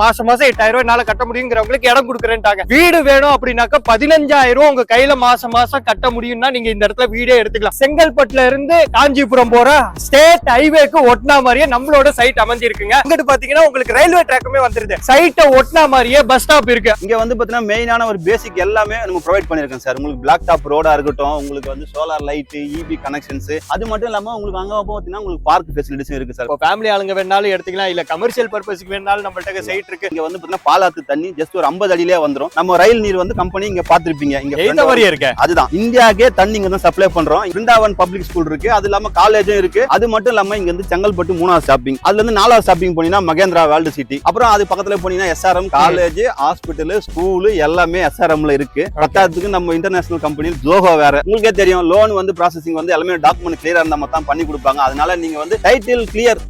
மாசம் 8000 ரூபாய் கட்ட முடியுங்கிறவங்களுக்கு இடம் கொடுக்குறேன்ட்டாங்க. வீடு வேணும் அப்படின்னாக்க 15000 உங்க கையில மாசம் கட்ட முடியும்னா நீங்க இந்த இடத்துல வீடே எடுத்துக்கலாம். செங்கல்பட்டுல இருந்து காஞ்சிபுரம் போற ஸ்டேட் ஹைவேக்கு ஒட்டினா மாதிரியே நம்மளோட சைட் அமைஞ்சிருக்குங்க. அங்கிட்டு பாத்தீங்கன்னா உங்களுக்கு ரயில்வே ட்ராக்குமே வந்துருது. சைட்டை ஒட்டினா மாதிரியே பஸ் ஸ்டாப் இருக்கு. இங்க வந்து பாத்தீங்கன்னா மெயினான ஒரு பேசிக் எல்லாமே நம்ம ப்ரொவைட் பண்ணிருக்கோம் சார். உங்களுக்கு பிளாக் டாப் ரோடா இருக்கட்டும், உங்களுக்கு வந்து சோலார் லைட், இபி கனெக்ஷன்ஸ், அது மட்டும் இல்லாம உங்களுக்கு அங்க பாத்தீங்கன்னா உங்களுக்கு பார்க் ஃபெசிலிட்டிஸும் இருக்கு சார். ஃபேமிலி ஆளுங்க வேணாலும் எடுத்துக்கலாம், இல்ல கமர்ஷியல் பர்பஸ்க்கு வேணாலும் நம்மள்ட்ட சைட் இருக்கு. இங்க வந்து பாத்தீங்கன்னா பாலாத்து தண்ணி ஜஸ்ட் ஒரு 50 அடியிலே வந்துரும். நம்ம ரயில் நீர் வந்து கம்பெனி இங்க பாத்துருப்பீங்க. இங்க எந்த வரையும் இருக்கு. அதுதான் இந்தியாக்கே தண்ணி இங்க தான் சப்ளை பண்றோம். பிருந்தாவன் பப்ளிக் ஸ்கூல் இருக்கு, அது இல்லாம காலேஜும் இருக்கு. அது மட்டும் இல்லாம இங்க வந்து செங்கல்பட்டு 3வது ஷாப்பிங், அதுல இருந்து 4வது ஷாப்பிங் போனீங்கன்னா மகேந்திரா வேர்ல்டு சிட்டி, அப்புறம் அது பக்கத்துல போனீங்கன்னா எஸ்ஆர்எம் காலேஜ், ஹாஸ்பிட்டல், ஸ்கூல் எல்லாமே எஸ்ஆர்எம்ல இருக்கு. பத்தாவதுக்கு நம்ம இன்டர்நேஷனல் கம்பெனி ஜோஹோ வேற. உங்களுக்கே தெரியும் லோன் வந்து ப்ராசஸிங் வந்து எல்லாமே டாக்குமெண்ட் கிளியரா இருந்தா மட்டும் பண்ணி கொடுப்பாங்க. அதனால நீங்க வந்து title clear.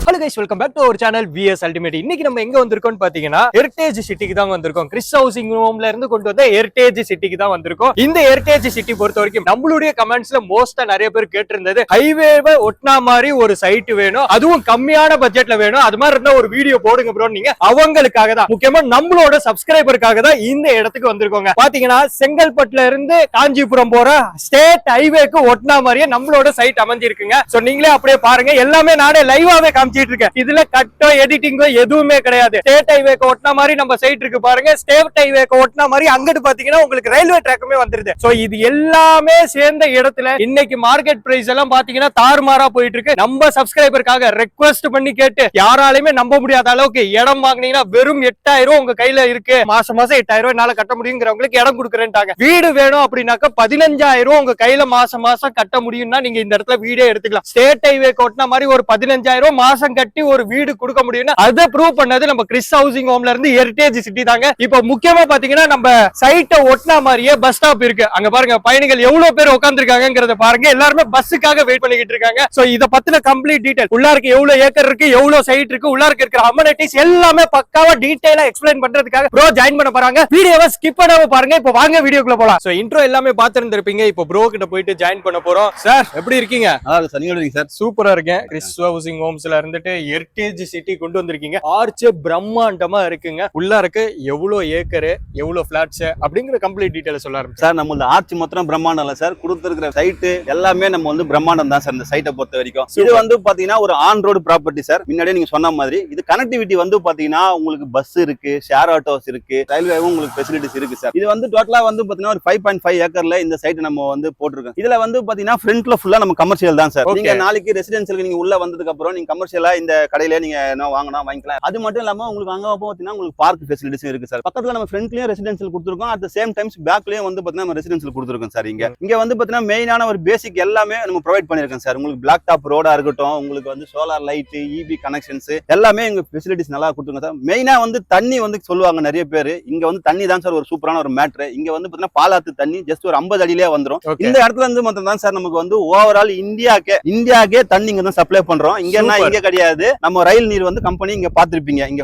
Hello guys, welcome back to our channel VS ultimate. இன்னைக்கு நம்ம எங்க வந்திருக்கோம்னு பாத்தீங்கன்னா ஹெரிடேஜ் சிட்டிக்கு தான் வந்திருக்கோம். கிறிஸ் ஹவுசிங் ஹோம்ல இருந்து கொண்டு வந்த ஹெரிடேஜ் சிட்டிக்கு தான் வந்திருக்கோம். இந்த ஹெரிடேஜ் சிட்டி பொறுத்த வரைக்கும் நம்மளுடைய கமெண்ட்ஸ்ல மோஸ்டா நிறைய பேர் கேட்டிருந்தது, ஹைவேவை ஒட்டினா மாதிரி ஒரு சைட் வேணும், அதுவும் கம்மியான பட்ஜெட்ல வேணும், அது மாதிரி இருந்தா ஒரு வீடியோ போடுங்க ப்ரோ. நீங்க அவங்களுக்காக தான், முக்கியமா நம்மளோட சப்ஸ்கிரைபருக்காக தான் இந்த இடத்துக்கு வந்திருக்கோங்க. பாத்தீங்கன்னா செங்கல்பட்டுல இருந்து காஞ்சிபுரம் போற ஸ்டேட் ஹைவேக்கு ஒட்டினா மாதிரியே நம்மளோட சைட் அமைஞ்சிருக்குங்க. சோ நீங்களே அப்படியே பாருங்க, எல்லாமே நானே லைவாவே இதுல கட்டோ எடிட்டிங்கோ எதுவுமே கிடையாது. ஸ்டேட் ஹைவேக்கு ஒட்டின மாதிரி நம்ம சைட் இருக்கு பாருங்க. ஸ்டேட் ஹைவேக்கு ஒட்டின மாதிரி அங்கிட்டு பாத்தீங்கன்னா உங்களுக்கு ரயில்வே ட்ராக்குமே வந்துருது. சோ இது எல்லாமே சேர்ந்த இடத்துல இன்னைக்கு மார்க்கெட் பிரைஸ் எல்லாம் பாத்தீங்கன்னா தாறுமாறா போயிட்டு இருக்கு. நம்ம சப்ஸ்கிரைபருக்காக ரெக்வெஸ்ட் பண்ணி கேட்டு யாராலையுமே நம்ப முடியாத அளவுக்கு இடம் வாங்கினீங்கன்னா வெறும் 8000 உங்க கையில இருக்கு, மாசம் 8000 ரூபாய் கட்ட முடியுங்கிறவங்களுக்கு இடம் கொடுக்குறேன்ட்டாங்க. வீடு வேணும் அப்படின்னாக்க 15000 உங்க கையில மாசம் கட்ட முடியும்னா நீங்க இந்த இடத்துல வீடே எடுத்துக்கலாம். ஸ்டேட் ஹைவேக்கு ஒட்டின மாதிரி ஒரு 15000 மாசம் கட்டி ஒரு வீடு கொடுக்க முடியும்னா அதை ப்ரூவ் பண்ணது நம்ம கிறிஸ் ஹவுசிங் ஹோம்ல இருந்து ஹெரிடேஜ் சிட்டி தாங்க. இப்போ முக்கியமா பாத்தீங்கன்னா நம்ம சைட்டை ஒட்டினா மாதிரியே பஸ் ஸ்டாப் இருக்கு. அங்க பாருங்க பயணிகள் எவ்வளவு பேர் உட்கார்ந்துருக்காங்கங்கறத பாருங்க. எல்லாருமே பஸ்ஸுக்காக வெயிட் பண்ணிட்டு இருக்காங்க. சோ இத பத்தின கம்ப்ளீட் டீடைல், உள்ளாருக்கு எவ்வளவு ஏக்கர் இருக்கு, எவ்வளவு சைட் இருக்கு, உள்ளாருக்கு இருக்கிற அமெனிட்டிஸ் எல்லாமே பக்காவா டீடைலா எக்ஸ்பிளைன் பண்றதுக்காக ப்ரோ ஜாயின் பண்ண போறாங்க. வீடியோவை ஸ்கிப் பண்ணாம பாருங்க. இப்போ வாங்க வீடியோக்குள்ள போலாம். சோ இன்ட்ரோ எல்லாமே பாத்துருந்திருப்பீங்க. இப்போ ப்ரோ கிட்ட போயிட்டு ஜாயின் பண்ண போறோம். சார் எப்படி இருக்கீங்க? நல்லா இருக்கு சார். நீங்க எப்படி இருக்கீங்க சார்? சூப்பரா இருக்கேன். கிறிஸ் ஹவுசிங் ஹோம்ஸ்ல இருந்துட்டு ஹெரிடேஜ் சிட்டி கொண்டு வந்திருக்கீங்க. ஆர்ச் பிரம்மாண்டமா இருக்குங்க. உள்ள இருக்கு எவ்வளவு ஏக்கர், எவ்வளவு பிளாட்ஸ் அப்படிங்கிற கம்ப்ளீட் டீடைல் சொல்ல ஆரம்பிச்சு சார். நம்ம ஆர்ச் மொத்தம் பிரம்மாண்டம் இல்ல சார், கொடுத்திருக்கிற சைட் எல்லாமே நம்ம வந்து பிரம்மாண்டம் தான் சார். இந்த சைட்டை பொறுத்த வரைக்கும் இது வந்து பாத்தீங்கன்னா ஒரு ஆன் ரோடு ப்ராப்பர்ட்டி சார். முன்னாடியே நீங்க சொன்ன மாதிரி இது கனெக்டிவிட்டி வந்து பாத்தீங்கன்னா உங்களுக்கு பஸ் இருக்கு, ஷேர் ஆட்டோஸ் இருக்கு, ரயில்வேவும் உங்களுக்கு ஃபெசிலிட்டிஸ் இருக்கு சார். இது வந்து டோட்டலா வந்து பாத்தீங்கன்னா ஒரு 5.5 ஏக்கர்ல இந்த சைட் நம்ம வந்து போட்டிருக்கோம். இதுல வந்து பாத்தீங்கன்னா ஃப்ரண்ட்ல ஃபுல்லா நம்ம கமர்ஷியல் தான் சார். நீங்க நாளைக்கு ரெசிடென்சியலுக்கு நீங்க உள்ள வந்ததுக்கு அப்புறம் நீங்க கமர்ஷியலா இந்த கடையில நீங்க என்ன வாங்கினா வாங்கிக்கலாம். அது மட்டும் இல்லாம உங்களுக்கு அங்க பாத்தீங்கன்னா உங்களுக்கு பார்க் ஃபெசிலிட்டிஸ் இருக்கு சார். பக்கத்துல நம்ம ஃப்ரண்ட்லயும் ரெசிடென்சியல் கொடுத்துருக்கோம், அட் தி சேம் டைம்ஸ் பேக்லயும் வந்து பாத்தீங்கன்னா நம்ம ரெசிடென்சியல் கொடுத்துருக்கோம் சார். இங்க வந்து பாத்தீங்கன்னா மெயினான ஒரு பேசிக் எல்லாமே நம்ம ப்ரொவைட் பண்ணிருக்கோம் சார். உங்களுக்கு பிளாக் டாப் ரோடா இருக்கட்டும், உங்களுக்கு வந்து சோலார் லைட், இபி கனெக்ஷன்ஸ் எல்லாமே எங்க ஃபெசிலிட்டிஸ் நல்லா கொடுத்துருக்கோம் சார். மெயினா வந்து தண்ணி வந்து சொல்லுவாங்க நிறைய பேர், இங்க வந்து தண்ணி தான் சார் ஒரு சூப்பரான ஒரு மேட்ரு. இங்க வந்து பாத்தீங்கன்னா பாலாத்து தண்ணி ஜஸ்ட் ஒரு 50 அடியிலே வந்துரும். இந்த இடத்துல இருந்து மட்டும் தான் சார் நமக்கு வந்து ஓவரால் இந்தியாக்கே தண்ணி இங்க தான் சப்ளை பண்றோம். இங்க கிடையாது, நம்ம ரயில் நீர் வந்து கம்பெனி இங்க பாத்துருப்பீங்க. இங்க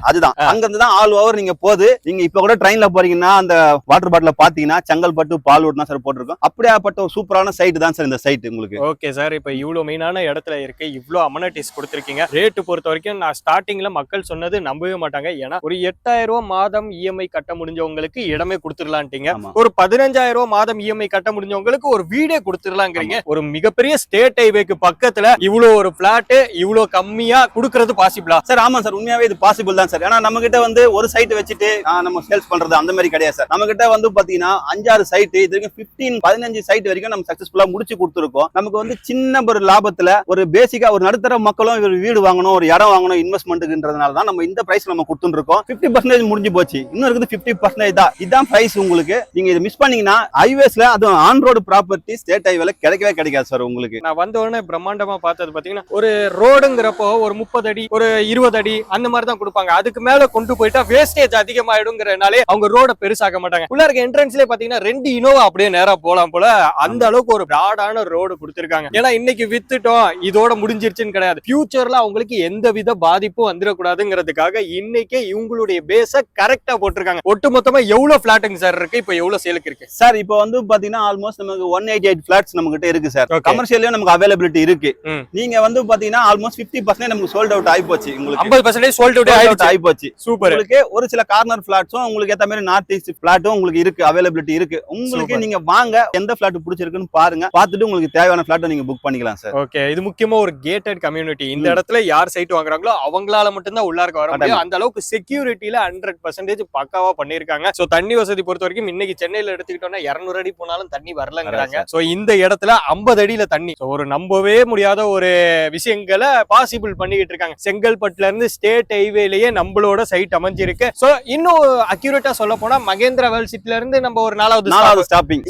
அதுதான் அங்க இருந்து தான் ஆல் ஓவர் நீங்க போகுது. நீங்க இப்ப கூட ட்ரெயின்ல போறீங்கன்னா அந்த வாட்டர் பாட்டில பாத்தீங்கன்னா செங்கல்பட்டு பாலூர் தான் சார் போட்டிருக்கோம். அப்படியாப்பட்ட ஒரு சூப்பரான சைட் தான் சார் இந்த சைட் உங்களுக்கு. ஓகே சார், இப்ப இவ்வளவு மெயினான இடத்துல இருக்கு, இவ்வளவு அமெனிட்டிஸ் கொடுத்திருக்கீங்க. ரேட் பொறுத்த வரைக்கும் நான் ஸ்டார்டிங்ல மக்கள் சொன்னது நம்பவே மாட்டாங்க. ஏன்னா ஒரு 8000 ரூபாய் மாதம் இஎம்ஐ கட்ட முடிஞ்சவங்களுக்கு இடமே கொடுத்துடலான்ட்டீங்க. ஒரு 15000 ரூபாய் மாதம் இஎம்ஐ கட்ட முடிஞ்சவங்களுக்கு ஒரு வீடே கொடுத்துடலாங்கிறீங்க. ஒரு மிகப்பெரிய ஸ்டேட் ஹைவேக்கு பக்கத்துல இவ்வளவு ஒரு பிளாட் இவ்வளவு கம்மியா கொடுக்கறது பாசிபிளா சார்? ஆமா சார், உண்மையாவே இது பாசிபிள் தான் சார். ஏன்னா நம்ம கிட்ட வந்து ஒரு சைட் வச்சுட்டு நம்ம சேல்ஸ் பண்றது அந்த மாதிரி கிடையாது சார். நம்ம கிட்ட வந்து பாத்தீங்கன்னா 5-6 சைட், இது வரைக்கும் 15-15 சைட் வரைக்கும் நம்ம சக்சஸ்ஃபுல்லா முடிச்சு கொடுத்துருக்கோம். நமக்கு வந்து சின்ன ஒரு லாபத்துல ஒரு பேசிக்கா ஒரு நடுத்தர மக்களும் ஒரு வீடு வாங்கணும், ஒரு இடம் வாங்கணும் இன்வெஸ்ட்மெண்ட்ன்றதுனால தான் நம்ம இந்த பிரைஸ் நம்ம கொடுத்துட்டு இருக்கோம். 50% முடிஞ்சு போச்சு, இன்னும் இருக்குது 50% தான். இதுதான் பிரைஸ் உங்களுக்கு. நீங்க இதை மிஸ் பண்ணீங்கன்னா ஹைவேஸ்ல அதுவும் ஆன் ரோடு ப்ராப்பர்ட்டி ஸ்டேட் ஹைவேல கிடைக்கவே கிடைக்காது சார் உங்களுக்கு. நான் வந்த உடனே பிரம்மாண்டமா பார்த்தது பாத்தீங்கன்னா ஒரு ரோடுங்கிறப்போ ஒரு 30 அடி ஒரு 20 அடி அந்த மாதிரி தான் கொடுப்பாங்க. அதுக்கு மேல கொண்டு போயிட்டா வேஸ்டேஜ் அதிகமாயிடுங்கிறனாலே அவங்க ரோட பெருசாக்க மாட்டாங்க. உள்ள இருக்க என்ட்ரன்ஸ்லயே பாத்தீங்கன்னா 2 இனோவா அப்படியே நேரா போலாம் போல அந்த அளவுக்கு ஒரு பிராடான ரோடு கொடுத்திருக்காங்க. ஏன்னா இன்னைக்கு வித்துட்டோம் இதோட முடிஞ்சிருச்சுன்னு கிடையாது. ஃபியூச்சர்ல அவங்களுக்கு எந்த வித பாதிப்பும் வந்துடக்கூடாதுங்கிறதுக்காக இன்னைக்கே இவங்களுடைய பேஸ கரெக்டா போட்டிருக்காங்க. ஒட்டு மொத்தமா எவ்வளவு பிளாட்டுங்க சார் இருக்கு, இப்போ எவ்வளவு சேலுக்கு இருக்கு சார்? இப்போ வந்து பாத்தீங்கன்னா ஆல்மோஸ்ட் நமக்கு 188 பிளாட்ஸ் நம்ம கிட்ட இருக்கு சார். கமர்ஷியலையும் நமக்கு அவைலபிலிட்டி இருக்கு. நீங்க வந்து பாத்தீங்கன்னா ஆல்மோஸ்ட் 50% நமக்கு சோல்ட் அவுட் ஆகி போச்சு. உங்களுக்கு 50% சோல்ட் அவுட் ஆகி போச்சு. சூப்பர். உங்களுக்கு ஒரு சில கார்னர் பிளாட்ஸும் உங்களுக்கு ஏத்த மாதிரி நார்த் ஈஸ்ட் பிளாட்டும் உங்களுக்கு இருக்கு, அவைலபிலிட்டி இருக்கு. உங்களுக்கு நீங்க வாங்க, எந்த பிளாட் பிடிச்சிருக்குன்னு பாருங்க, பார்த்துட்டு உங்களுக்கு தேவையான பிளாட்டை நீங்க புக் பண்ணிக்கலாம் சார். ஓகே, இது முக்கியமா ஒரு கேட்டட் கம்யூனிட்டி. இந்த இடத்துல யார் சைட் வாங்குறாங்களோ அவங்களால மட்டும் தான் உள்ளார்க்க வர முடியும். அந்த அளவுக்கு செக்யூரிட்டில 100% பக்காவா பண்ணிருக்காங்க. சோ தண்ணி வசதி பொறுத்த வரைக்கும் இன்னைக்கு சென்னையில எடுத்துக்கிட்டோம்னா 200 அடி போனாலும் தண்ணி வரலங்கிறாங்க. சோ இந்த இடத்துல 50 அடியில தண்ணி. ஒரு நம்பவே முடியாத ஒரு விஷயங்களை பாசிபிள் பண்ணிட்டு இருக்காங்க. செங்கல்பட்டுல இருந்து ஸ்டேட் ஹைவேலயே நம்மளோட சைட் அமைஞ்சிருக்கு. சோ இன்னும் அக்யூரேட்டா சொல்ல போனா மகேந்திரா வேர்ல்ட் சிட்டில இருந்து நம்ம ஒரு நாலாவது ஸ்டாப்பிங்.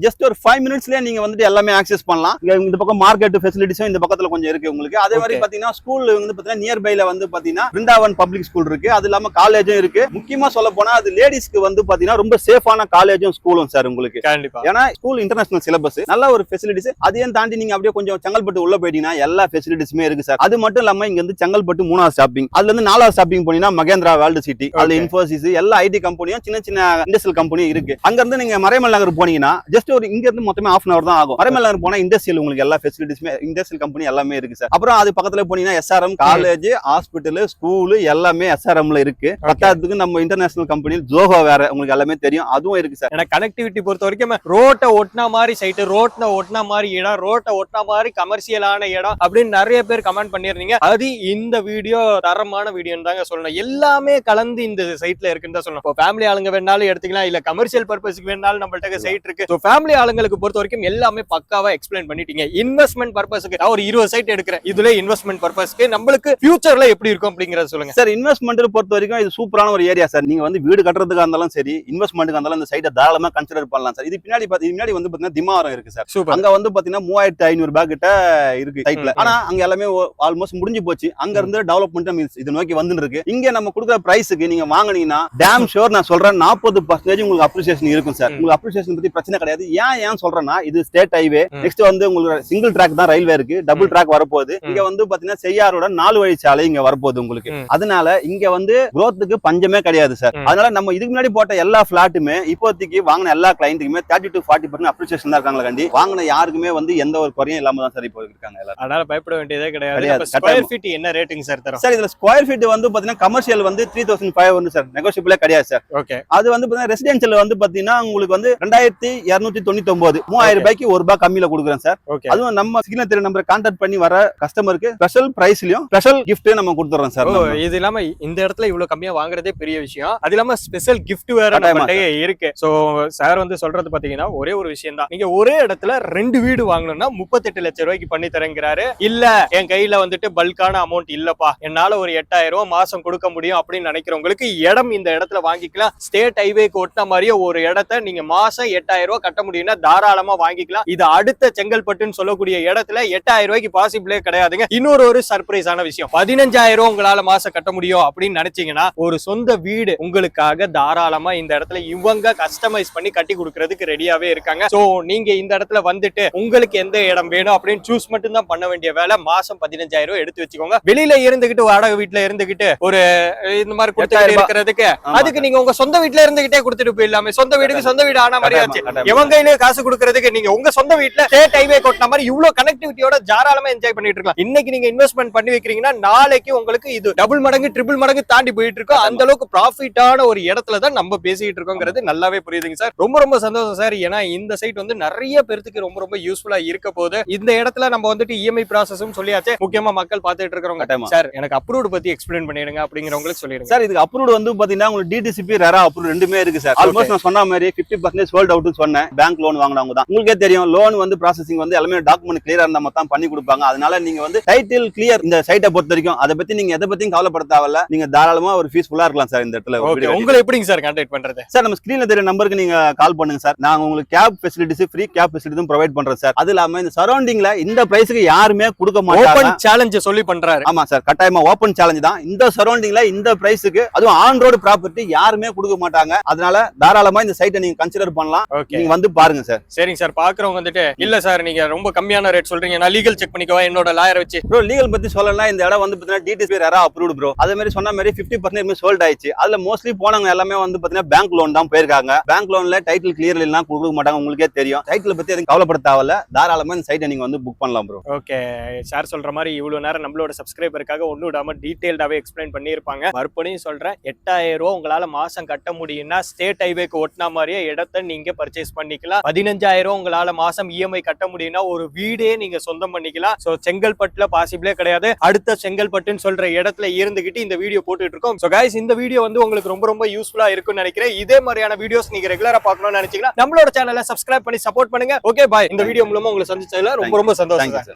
ஜஸ்ட் ஒரு 5 மினிட்ஸ்லயே நீங்க வந்துட்டு எல்லாமே ஆக்சஸ் பண்ணலாம். இந்த பக்கம் மார்க்கெட் ஃபெசிலிட்டிஸும் இந்த பக்கத்துல கொஞ்சம் இருக்கு உங்களுக்கு. அதே மாதிரி பாத்தீங்கன்னா ஸ்கூல் வந்து பாத்தீங்கன்னா நியர்பைல வந்து பாத்தீங்கன்னா பிருந்தாவன் பப்ளிக் ஸ்கூல் இருக்கு. அது இல்லாம காலேஜும் இருக்கு. முக்கியமா சொல்ல போனா அது லேடிஸ்க்கு வந்து பாத்தீங்கன்னா ரொம்ப சேஃபான காலேஜும் ஸ்கூலும் சார் உங்களுக்கு. கண்டிப்பா. ஏன்னா ஸ்கூல் இன்டர்நேஷனல் சிலபஸ், நல்ல ஒரு ஃபெசிலிட்டிஸ். அதையும் தாண்டி நீங்க அப்படியே கொஞ்சம் செங்கல்பட்டு உள்ள போயிட்டீங்கன்னா எல்லா ஃபெசிலிட்டிஸுமே இருக்கு சார். அது மட்டும் இல்லாம இங்க வந்து செங்கல்பட்டு 3வது ஸ்டாப்பிங், அதுல இருந்து 4வது ஸ்டாப்பிங் போனீங்கன்னா மகேந்திரா வேர்ல்ட் சிட்டி. அதுல இன்ஃபோசிஸ் எல்லா ஐடி கம்பெனியும் சின்ன சின்ன இண்டஸ்ட்ரியல் கம்பெனியும் இருக்கு. அங்க இருந்து நீங்க மறைமல் நகர் போனீங்கன்னா ஜஸ்ட் ஒரு இங்க இருந்து மொத்தமே ½ hour தான் ஆகும். மறைமல் நகர் போனா இண்டஸ்ட்ரியல் உங்களுக்கு எல்லா ஃபெசிலிட்டிஸுமே, இண்டஸ்ட்ரியல் கம்பெனி எல்லாமே இருக்கு சார். அப்புறம் அது பக்கத்துல போனீங்கன்னா எஸ்ஆர்எம் காலேஜ், ஹாஸ்பிட்டல், ஸ்கூல் எல்லாமே எஸ்ஆர்எம்ல இருக்கு. பத்தாவதுக்கு நம்ம இன்டர்நேஷனல் கம்பெனி ஜோஹோ வேற உங்களுக்கு எல்லாமே தெரியும், அதுவும் இருக்கு சார். ஏன்னா கனெக்டிவிட்டி பொறுத்த வரைக்கும் ரோட்டை ஒட்டின மாதிரி சைட், ரோட்ல ஒட்டின மாதிரி இடம், ரோட்டை ஒட்டின மாதிரி கமர்ஷியலான இடம் அப்படின்னு நிறைய பேர் கமெண்ட் பண்ணிருந்தீங்க. அது இந்த வீடியோ தரமான வீடியோன்னு தாங்க சொல்லணும். எல்லாமே கலந்து இந்த சைட்ல இருக்குன்னு தான் சொல்லணும். இப்போ ஃபேமிலி ஆளுங்க வேணாலும் எடுத்துக்கலாம், இல்ல கமர்ஷியல் பர்பஸ்க்கு வேணாலும் நம்மள்ட்ட சைட் இருக்கு. ஸோ ஃபேமிலி ஆளுங்களுக்கு பொறுத்த வரைக்கும் எல்லாமே பக்காவா எக்ஸ்பிளைன் பண்ணிட்டீங்க. இன்வெஸ்ட்மெண்ட் பர்பஸ்க்கு நான் ஒரு 20 சைட் எடுக்கிறேன், இதுல இன்வெஸ்ட்மெண்ட் பர்பஸ்க்கு நம்மளுக்கு ஃபியூச்சர்ல எப்படி இருக்கும் அப்படிங்கறத சொல்லுங்க சார். இன்வெஸ்ட்மெண்ட் பொறுத்த வரைக்கும் இது சூப்பரான ஒரு ஏரியா சார். நீங்க வந்து வீடு கட்டுறதுக்கு இருந்தாலும் சரி, இன்வெஸ்ட்மெண்ட்டுக்கு இருந்தாலும் இந்த சைட்டை தாராளமா கன்சிடர் பண்ணலாம் சார். இது பின்னாடி வந்து பாத்தீங்கன்னா திமாவரம் இருக்கு சார். அங்க வந்து பாத்தீங்கன்னா 3500 ரூபாய் கிட்ட இருக்கு சைட்ல. ஆனா அங்க எல்லாமே ஆல்மோஸ்ட் முடிஞ்சு போச்சு. அங்க இருந்து டெவலப்மெண்ட் இது நோக்கி வந்து இருக்கு. இங்க நம்ம கொடுக்குற பிரைஸுக்கு நீங்க வாங்குனீங்கன்னா டேம் ஷோர் நான் சொல்றேன் 40% உங்களுக்கு அப்ரிசியேஷன் இருக்கும் சார். உங்களுக்கு அப்ரிசியேஷன் பத்தி பிரச்சனை கிடையாது. ஏன் சொல்றேன்னா இது ஸ்டேட் ஹைவே, நெக்ஸ்ட் வந்து உங்களுக்கு சிங்கிள் ட்ராக் தான் ரயில்வே இருக்கு, டபுள் ட்ராக் வரப்போகுது. இங்க வந்து பாத்தீங்கன்னா செய்யாரோட 4 வழி சாலை இங்க வரப்போகுது உங்களுக்கு. அதனால இங்க வந்து growthக்கு பஞ்சமே கிடையாது சார். அதனால நம்ம இதுக்கு முன்னாடி போட்ட எல்லா பிளாட்டுமே இப்போதைக்கு வாங்கின எல்லா கிளைண்ட்டுக்குமே 30 to 40% அப்ரிசியேஷன் தான் இருக்காங்களா கண்டி. வாங்கின யாருக்குமே வந்து எந்த ஒரு குறையும் இல்லாம தான் சார் இப்போ இருக்காங்க எல்லாரும். அதனால பயப்பட வேண்டியதே கிடையாது. ஸ்கொயர் ஃபீட் என்ன ரேட்டிங் சார் தரோம்? சார் இதுல ஸ்கொயர் ஃபீட் வந்து பாத்தீங்கன்னா கமர்ஷியல் வந்து 3500 சார், நெகோஷியபிளே கிடையாது சார். ஓகே. அது வந்து பாத்தீங்கன்னா ரெசிடென்ஷியல் வந்து பாத்தீங்கன்னா உங்களுக்கு வந்து 2299, 3000 ரூபாய்க்கு ₹1 கம்மியில கொடுக்குறேன் சார். அதுவும் நம்ம சிக்னேச்சர் நம்பர் கான்டாக்ட் பண்ணி வர கஸ்டமருக்கு ஸ்பெஷல் பிரைஸ்லயும் ஸ்பெஷல் கிஃப்ட் நம்ம கொடுத்துறோம் சார். இது இல்லாம இந்த இடத்துல இவ்வளவு கம்மியா வாங்குறதே பெரிய விஷயம். அது இல்லாம ஸ்பெஷல் கிஃப்ட் வேற நம்மகிட்ட இருக்கு. சோ சார் வந்து சொல்றது பாத்தீங்கன்னா ஒரே ஒரு விஷயம் தான், நீங்க ஒரே இடத்துல 2 வீடு வாங்கணும்னா 38 லட்சம் ரூபாய்க்கு பண்ணி தரேங்கிறாரு. இல்ல என் கையில வந்துட்டு பல்கான அமௌண்ட் இல்லப்பா, என்னால ஒரு 8000 ரூபாய் மாசம் கொடுக்க முடியும் அப்படின்னு நினைக்கிறவங்களுக்கு இடம் இந்த இடத்துல வாங்கிக்கலாம். ஸ்டேட் ஹைவேக்கு ஒட்டின மாதிரியே ஒரு இடத்த நீங்க மாசம் 8000 ரூபாய் கட்ட முடியும்னா தாராளமா வாங்கிக்கலாம். இது அடுத்த செங்கல்பட்டுன்னு சொல்லக்கூடிய இடத்துல 8000 ரூபாய்க்கு பாசிபிளே கிடையாதுங்க. இன்னொரு சர்ப்ரைஸான விஷயம், 15000 ரூபாய் உங்களால மாசம் கட்ட முடியும் அப்படின்னு நினைச்சீங்கன்னா ஒரு சொந்த வீடு உங்களுக்காக தாராளமா இந்த இடத்துல இவங்க கஸ்டமைஸ் பண்ணி கட்டி கொடுக்கறதுக்கு ரெடியாவே இருக்காங்க. சோ நீங்க இந்த இடத்துல வந்துட்டு உங்களுக்கு எந்த இடம் வேணும் அப்படின்னு சூஸ் மட்டும் தான் பண்ண வேண்டிய வேலை. மாசம் 15000 ரூபாய் எடுத்து வச்சுக்கோங்க. வெளியில இருந்துகிட்டு வாடகை வீட்டுல இருந்துகிட்டு ஒரு இந்த மாதிரி கொடுத்துட்டு இருக்கிறதுக்கு அதுக்கு நீங்க உங்க சொந்த வீட்டுல இருந்துகிட்டே கொடுத்துட்டு போயிடலாமே. சொந்த வீடுக்கு சொந்த வீடு ஆன மாதிரி ஆச்சு. எவங்க கையிலேயே காசு கொடுக்கறதுக்கு நீங்க உங்க சொந்த வீட்டுல ஸ்டேட் ஹைவே கொட்டின மாதிரி இவ்வளவு கனெக்டிவிட்டியோட தாராளமா என்ஜாய் பண்ணிட்டு இருக்கலாம். இன்னைக்கு நீங்க இன்வெஸ்ட்மெண்ட் பண்ணி வைக்கிறீங்கன்னா நாளைக்கு உங்களுக்கு இது டபுள் மடங்கு ட்ரிபிள் மடங்கு தாண்டி போயிட்டு இருக்கோம். அந்த அளவுக்கு ப்ராஃபிட்டான ஒரு இடத்துல தான் நம்ம பேசிட்டு இருக்கோங்கிறது நல்லாவே புரியுதுங்க சார். ரொம்ப சந்தோஷம் சார். ஏன்னா இந்த சைட் வந்து நிறைய பேருக்கு ரொம்ப யூஸ்ஃபுல்லா இருக்க போது. இந்த இடத்துல நம்ம வந்துட்டு இஎம்ஐ ப்ராசஸும் சொல்லியாச்சு. முக்கியமா மக்கள் பார்த்துட்டு இருக்கிறவங்க சார் எனக்கு அப்ரூவ்ட் பத்தி எக்ஸ்பிளைன் பண்ணிடுங்க அப்படிங்கிறவங்களுக்கு சொல்லிடுங்க சார். இதுக்கு அப்ரூவ்ட் வந்து பாத்தீங்கன்னா உங்களுக்கு டிடிசிபி ரெரா அப்ரூவ் ரெண்டுமே இருக்கு சார். ஆல்மோஸ்ட் நான் சொன்ன மாதிரி 50% சோல்ட் அவுட் சொன்னேன். பேங்க் லோன் வாங்குனவங்க தான் உங்களுக்கே தெரியும். லோன் வந்து ப்ராசஸிங் வந்து எல்லாமே டாக்குமெண்ட் கிளியரா இருந்தா மட்டும் பண்ணி கொடுப்பாங்க. அதனால நீங்க வந்து டைட்டில் கிளியர் இந்த சைட்டை பொறுத்த வரைக்கும் அதை பத்தி நீங்க எதை பத்தியும் கவலைப்பட தேவையில்ல. நீங்க தாராளமா ஒரு பீஸ்ஃபுல்லா இருக்கலாம் சார் இந்த இடத்துல. உங்களை எப்படிங்க சார் கான்டாக்ட் பண்றது? சார் நம்ம ஸ்கிரீன்ல தெரிய நம்பருக்கு நீங்க கால் பண்ணுங்க சார். நாங்க உங்களுக்கு கேப் ஃபெசிலிட்டிஸ் ஃப்ரீ கேப் ஃபெசிலிட்டியும் ப்ரொவைட் பண்றோம் சார். அது இல்லாம இந்த சரௌண்டிங்ல இந்த பிரைஸ்க்கு யாருமே கொடுக்க மாட்டாங்க. ஓபன் சேலஞ்ச் சொல்லி பண்றாரு. ஆமா சார், கட்டாயமா ஓபன் சேலஞ்ச் தான். இந்த சரௌண்டிங்ல இந்த பிரைஸ்க்கு அதுவும் ஆன் ரோடு ப்ராப்பர்ட்டி யாருமே கொடுக்க மாட்டாங்க. அதனால தாராளமா இந்த சைட்டை நீங்க கன்சிடர் பண்ணலாம். நீங்க வந்து பாருங்க சார். சரிங்க சார். பாக்குறவங்க வந்துட்டு இல்ல சார் நீங்க ரொம்ப கம்மியான ரேட் சொல்றீங்க, நான் லீகல் செக் பண்ணிக்கவா என்னோட லாயரை வச்சு? ப்ரோ லீகல் பத்தி சொல்லலாம். இந்த இடம் வந்து பாத்தீங்கன்னா டிடிசிபி ரெரா அப்ரூவ்ட் ப்ரோ. அதே மாதிரி சொன்ன மாதிரி 50% சோல்ட் ஆயிடுச்சு. அதுல மோஸ்ட்லி போனவங்க எல்லாமே வந்து பாத்தீங்கன்னா பேங்க் லோன் தான் போயிருக்காங்க. பேங்க் லோன்ல டைட்டில் கிளியர் எல்லாம் கொடுக்க மாட்டாங்க. உங்களுக்கே தெரியும். டைட்டில் பத்தி எதுவும் கவலைப்பட தேவையில்ல. தாராளமா இந்த சைட்டை நீங்க வந்து புக் பண்ணலாம் ப்ரோ. ஓகே சார் சொல்ற மாதிரி இவ்வளவு நேரம் நம்மளோட சப்ஸ்கிரைபருக்காக ஒன்னும் விடாம டீடைல்டாவே எக்ஸ்பிளைன் பண்ணியிருப்பாங்க. மறுபடியும் சொல்றேன், 8000 ரூபாய் உங்களால மாசம் கட்ட முடியும்னா ஸ்டேட் ஹைவேக்கு ஒட்டின மாதிரியே இடத்த நீங்க பர்ச்சேஸ் பண்ணிக்கலாம். 15000 உங்களால மாசம் இஎம்ஐ கட்ட முடியும்னா ஒரு வீடே நீங்க சொந்தம் பண்ணிக்கலாம். சோ செங்கல்பட்டுல பாசிபிளே கிடையாது. அடுத்த செங்கல்பட்டுன்னு சொல்ற இடத்துல இருந்துகிட்டு இந்த வீடியோ போட்டுட்டு இருக்கோம். சோ கைஸ், இந்த வீடியோ வந்து உங்களுக்கு ரொம்ப ரொம்ப யூஸ்ஃபுல்லா இருக்கும்னு நினைக்கிறேன். இதே மாதிரியான வீடியோஸ் நீங்க ரெகுலரா பார்க்கணும்னு நினைச்சீங்கன்னா நம்மளோட சேனலை சப்ஸ்கிரைப் பண்ணி சப்போர்ட் பண்ணுங்க. Okay bye. இந்த வீடியோ மூலமா உங்களை சந்திச்சதுல ரொம்ப ரொம்ப சந்தோஷம்.